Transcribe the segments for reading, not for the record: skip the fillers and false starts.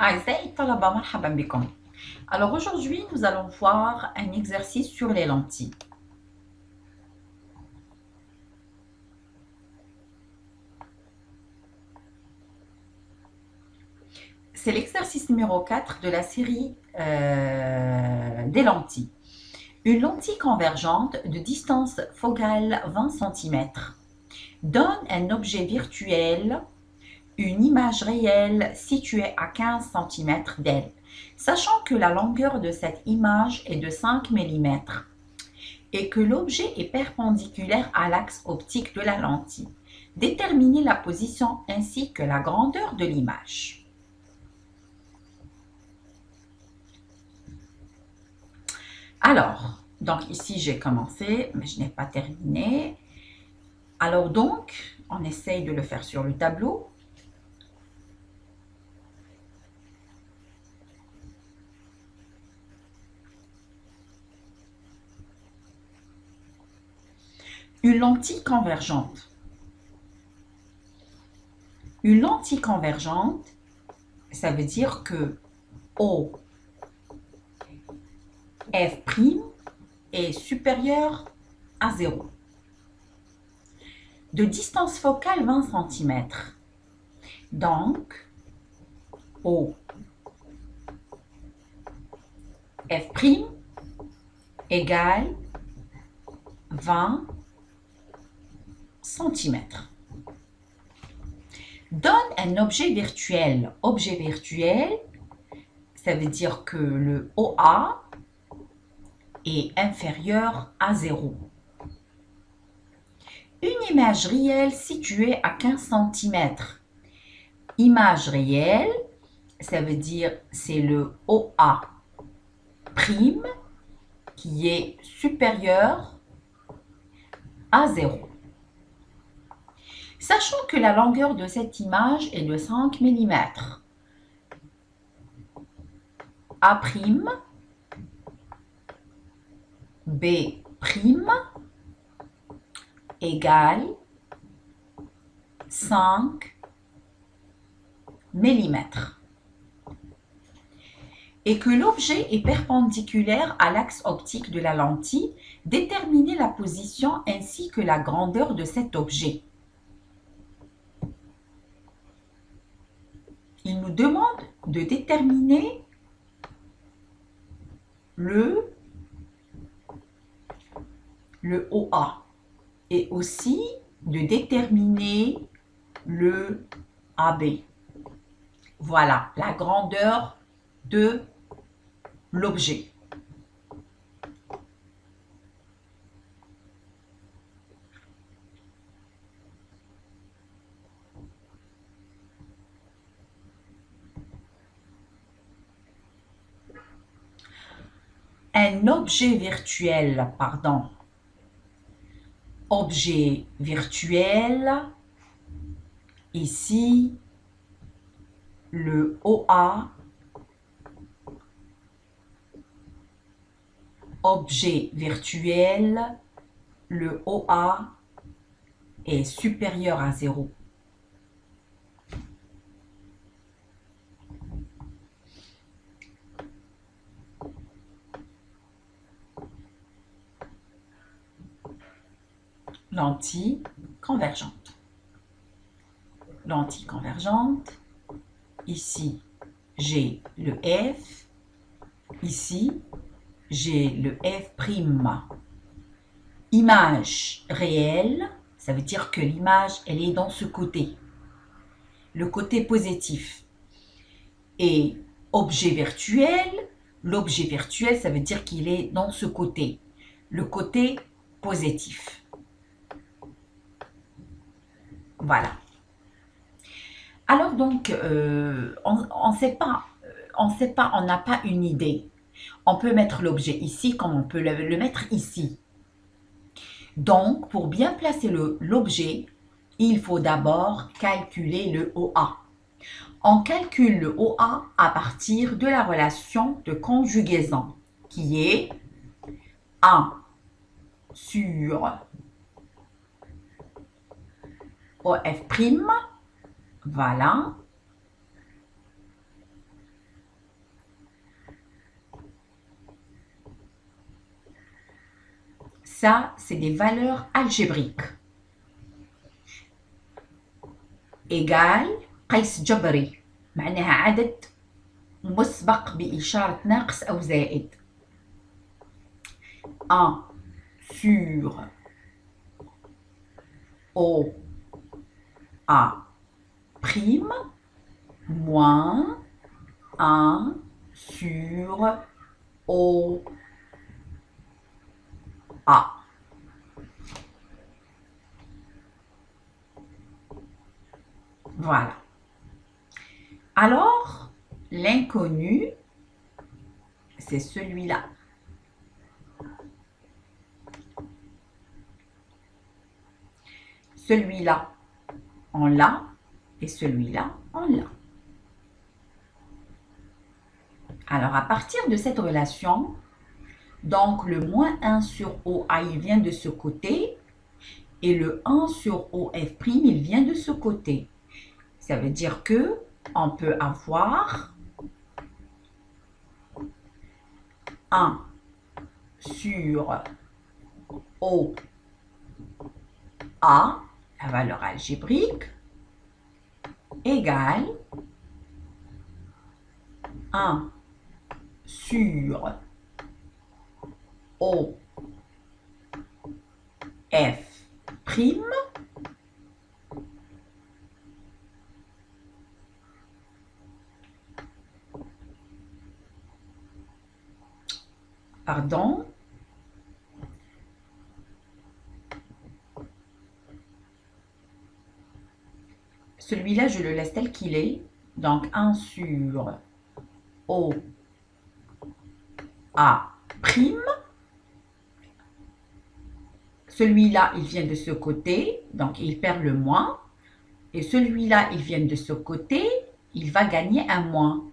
أعزائي الطلبة مرحبا بكم. Alors aujourd'hui nous allons voir un exercice sur les lentilles. C'est l'exercice numéro 4 de la série des lentilles. Une lentille convergente de distance focale 20 cm donne un objet virtuel, une image réelle située à 15 cm d'elle, sachant que la longueur de cette image est de 5 mm et que l'objet est perpendiculaire à l'axe optique de la lentille. Déterminez la position ainsi que la grandeur de l'image. Alors, donc ici j'ai commencé, mais je n'ai pas terminé. Alors donc, on essaye de le faire sur le tableau. Une lentille convergente. Une lentille convergente, ça veut dire que O F' est supérieur à 0. De distance focale 20 cm. Donc, O F' égale 20 cm. Donne un objet virtuel. Objet virtuel, ça veut dire que le OA est inférieur à 0. Une image réelle située à 15 cm. Image réelle, ça veut dire c'est le OA prime qui est supérieur à 0. Sachant que la longueur de cette image est de 5 mm. A', B' égale 5 mm. Et que l'objet est perpendiculaire à l'axe optique de la lentille, déterminez la position ainsi que la grandeur de cet objet. Il nous demande de déterminer le OA et aussi de déterminer le AB. Voilà la grandeur de l'objet. Un objet virtuel, pardon. Objet virtuel, ici, le OA, objet virtuel, le OA est supérieur à 0. Lentille convergente. Lentille convergente. Ici, j'ai le F. Ici, j'ai le F'. Image réelle, ça veut dire que l'image, elle est dans ce côté. Le côté positif. Et objet virtuel, l'objet virtuel, ça veut dire qu'il est dans ce côté. Le côté positif. Voilà. Alors donc, on ne sait pas, on n'a pas une idée. On peut mettre l'objet ici comme on peut le mettre ici. Donc, pour bien placer l'objet, il faut d'abord calculer le OA. On calcule le OA à partir de la relation de conjugaison qui est 1 sur OF', voilà, Ça, c'est des valeurs algébriques. Égal قيس جبري معناها عدد مسبق بإشارة ناقص أو زائد. 1 sur OA prime moins 1 sur OA. Voilà. Alors, l'inconnu, c'est celui-là. Celui-là, on l'a, et celui-là, on l'a. Alors, à partir de cette relation, donc le moins 1 sur OA, il vient de ce côté, et le 1 sur OF', il vient de ce côté. Ça veut dire que on peut avoir 1 sur OA, la valeur algébrique, égale 1 sur OF', pardon, celui-là, je le laisse tel qu'il est. Donc, 1 sur OA'. Celui-là, il vient de ce côté, donc il perd le moins. Et celui-là, il vient de ce côté, il va gagner un moins.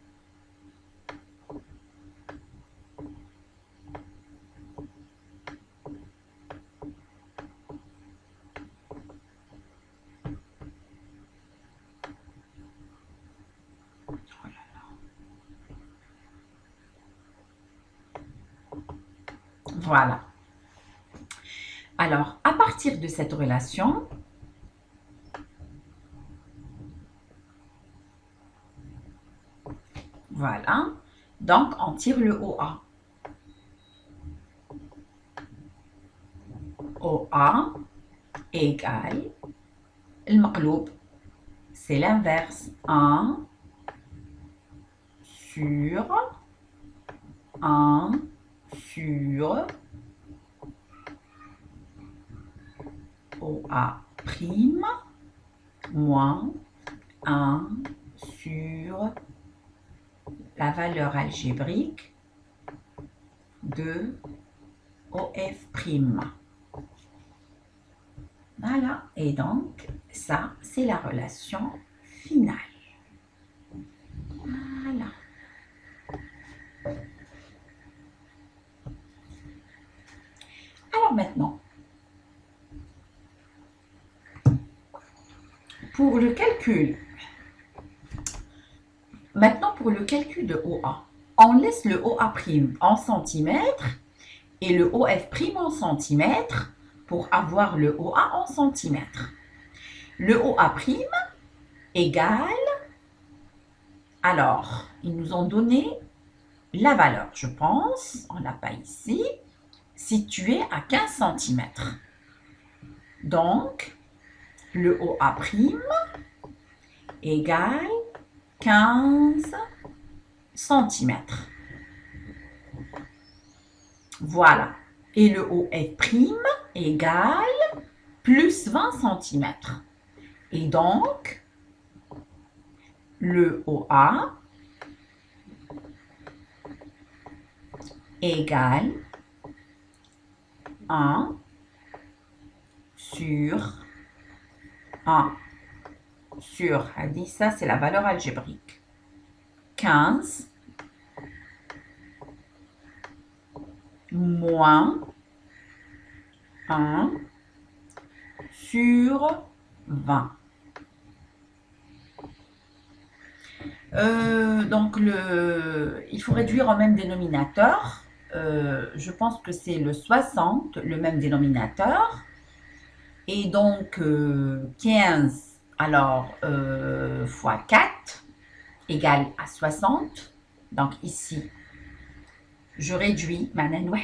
Voilà. Alors, à partir de cette relation, voilà, donc on tire le OA. OA égale le maqloub, c'est l'inverse, 1 sur 1 sur OA' moins 1 sur la valeur algébrique de OF'. Voilà, et donc ça, c'est la relation finale. Voilà. Alors maintenant, pour le calcul, de OA, on laisse le OA' en centimètres et le OF' en centimètres pour avoir le OA en centimètres. Le OA' égale, alors, ils nous ont donné la valeur, je pense, on l'a pas ici, située à 15 cm. Donc, le OA' égale 15 cm. Voilà. Et le OF' égale plus 20 cm. Et donc, le OA égale 1 sur 1 sur, elle dit ça, c'est la valeur algébrique. 15 moins 1 sur 20. Donc, il faut réduire au même dénominateur. je pense que c'est le 60, le même dénominateur. Et donc, 15, alors, fois 4 égale à 60. Donc, ici, je réduis, maintenant,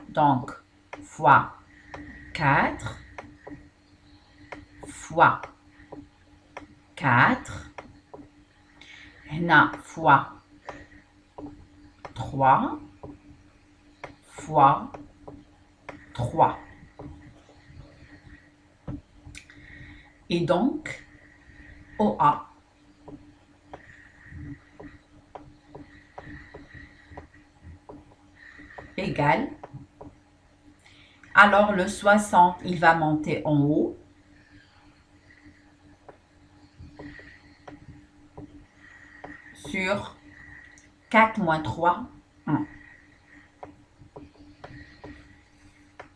donc, fois 4 fois 4, هنا fois 3 fois 3. Et donc, OA égale, alors le 60, il va monter en haut. Sur 4 moins 3, 1,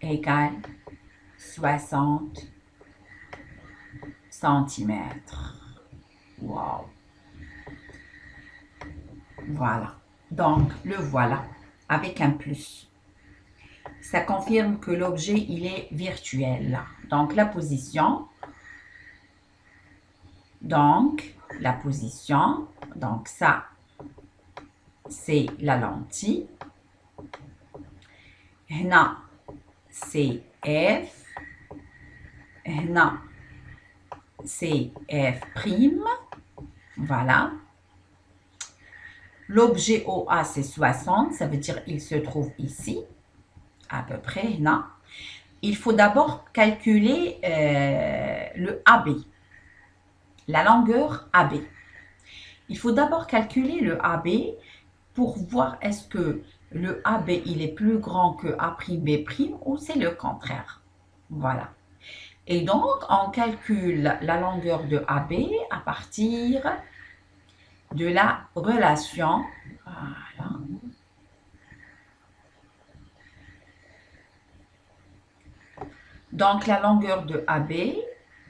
égale 60 centimètres. Wow! Voilà. Donc, le voilà, avec un plus. Ça confirme que l'objet, il est virtuel. Donc, la position. Donc, la position. Donc, ça, c'est la lentille. هنا c'est F. هنا c'est F'. Voilà. L'objet OA, c'est 60. Ça veut dire qu'il se trouve ici, à peu près là. Il faut d'abord calculer le AB, la longueur AB. Il faut d'abord calculer le AB pour voir est-ce que le AB il est plus grand que A'B' ou c'est le contraire. Voilà. Et donc, on calcule la longueur de AB à partir de la relation. Voilà. Donc, la longueur de AB,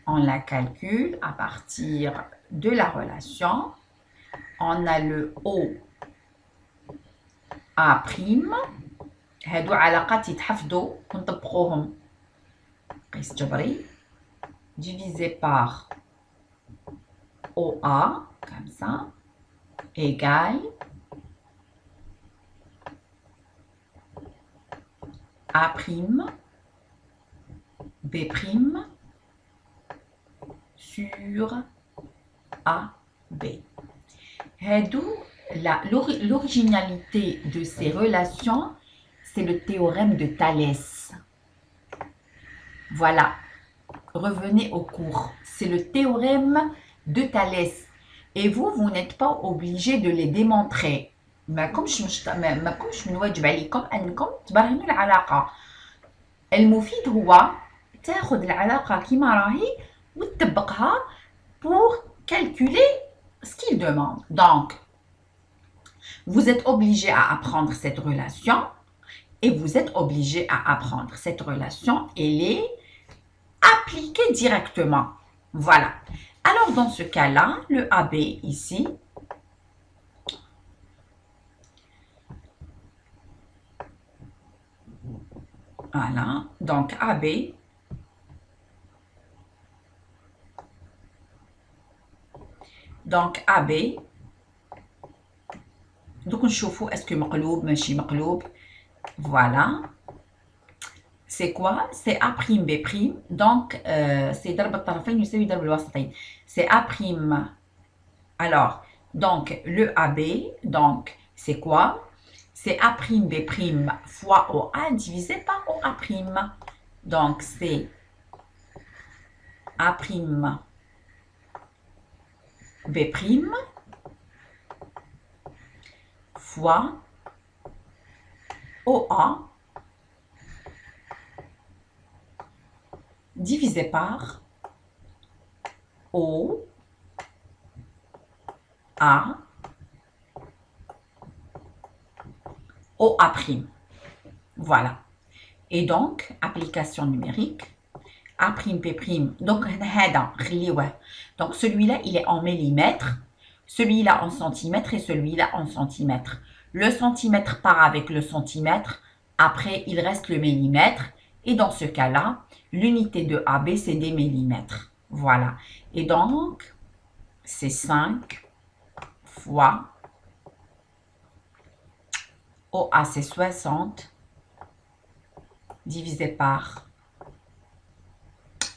on la calcule à partir de la relation. On a le O A'. هادو علاقات يتحفظوا ونطبقوهم قيس جبري divisé par OA, comme ça, égale A', B' sur AB. L'originalité de ces relations, c'est le théorème de Thalès. Voilà, revenez au cours. C'est le théorème de Thalès. Et vous n'êtes pas obligé de les démontrer. ما كمش من واجب عليكم أنكم تبرهنوا العلاقة. المفيد هو تاخذ العلاقة كما راهي وتطبقها pour calculer ce qu'il demande. Donc, vous êtes obligé à apprendre cette relation et vous êtes obligé à apprendre cette relation et les appliquer directement. Voilà. Alors, dans ce cas-là, le AB ici, voilà, donc AB, donc AB, donc نشوفوا est-ce que مقلوب ماشي مقلوب. Voilà. C'est quoi? C'est A'B'. Donc, c'est ضرب الطرفين يساوي ضرب الوسطين. C'est A'. Alors, donc, le AB, donc, c'est quoi? C'est A'B' fois OA divisé par OA'. Donc, c'est A'B' fois OA divisé par O A OA'. Voilà. Et donc, application numérique. A'B'. Donc, celui-là, il est en millimètres, celui-là en centimètres et celui-là en centimètres. Le centimètre part avec le centimètre. Après, il reste le millimètre. Et dans ce cas-là, l'unité de AB, c'est des millimètres. Voilà. Et donc, c'est 5 fois OA, c'est 60 divisé par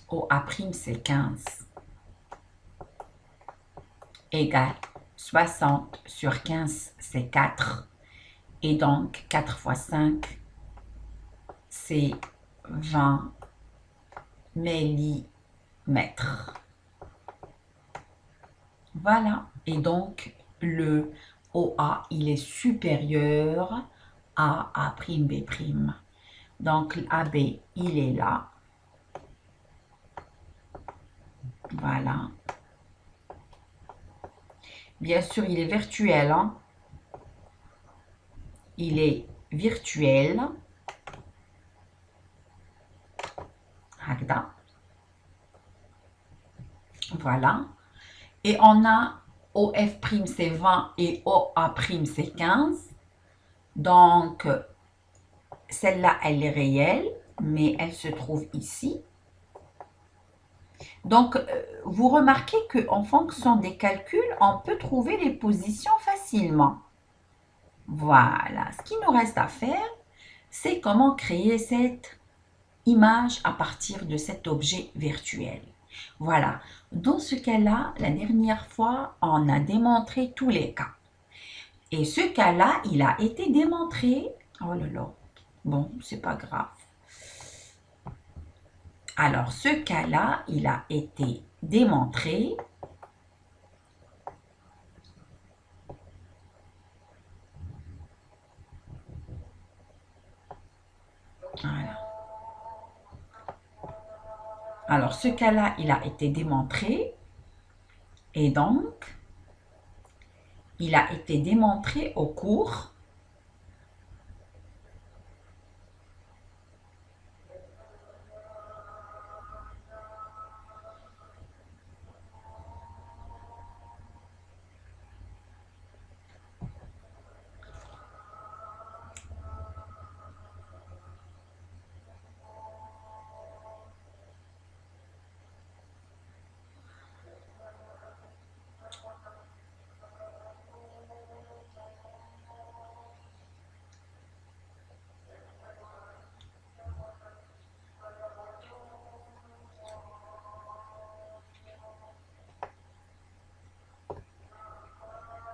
OA', c'est 15 égale 60 sur 15, c'est 4. Et donc, 4 fois 5, c'est 20 millimètres. Voilà. Et donc, le OA, il est supérieur à A'B'. Donc, l'AB, il est là. Voilà. Bien sûr, il est virtuel. Hein? Il est virtuel. Voilà. Et on a OF' c'est 20 et OA' c'est 15. Donc, celle-là, elle est réelle, mais elle se trouve ici. Donc, vous remarquez qu'en fonction des calculs, on peut trouver les positions facilement. Voilà. Ce qui nous reste à faire, c'est comment créer cette image à partir de cet objet virtuel. Voilà. Dans ce cas-là, la dernière fois, on a démontré tous les cas. Et ce cas-là, il a été démontré. Oh là là. Bon, c'est pas grave. Alors, ce cas-là, il a été démontré. Voilà. Alors, ce cas-là, il a été démontré. Et donc, il a été démontré au cours.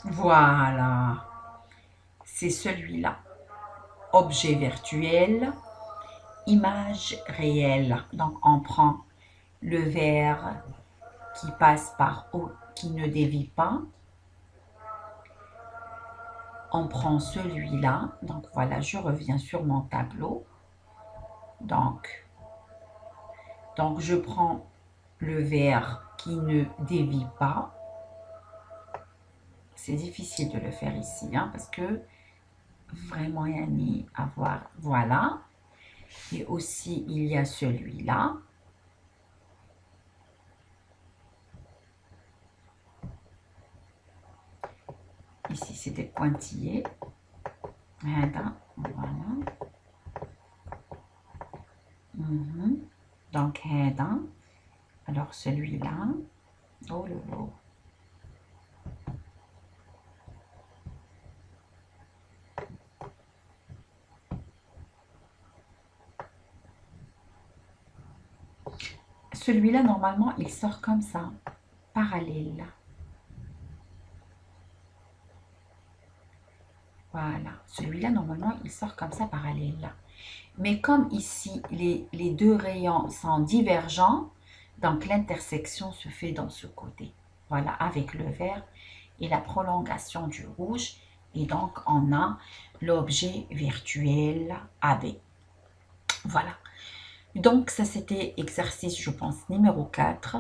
Voilà. C'est celui-là. Objet virtuel, image réelle. Donc, on prend le verre qui passe par eau, qui ne dévie pas. On prend celui-là. Donc, voilà, je reviens sur mon tableau. Donc je prends le verre qui ne dévie pas. C'est difficile de le faire ici, hein, parce que vraiment, il y a ni à voir. Voilà. Et aussi, il y a celui-là. Ici, c'est des pointillés. Voilà. Donc, alors celui-là. Oh là là. Celui-là, normalement, il sort comme ça, parallèle. Voilà. Celui-là, normalement, il sort comme ça, parallèle. Mais comme ici, les deux rayons sont divergents, donc l'intersection se fait dans ce côté. Voilà, avec le vert et la prolongation du rouge. Et donc, on a l'objet virtuel AB. Voilà. Donc, ça, c'était exercice, je pense, numéro 4.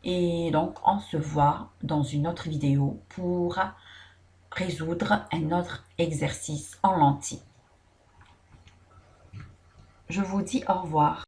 Et donc, on se voit dans une autre vidéo pour résoudre un autre exercice en lentille. Je vous dis au revoir.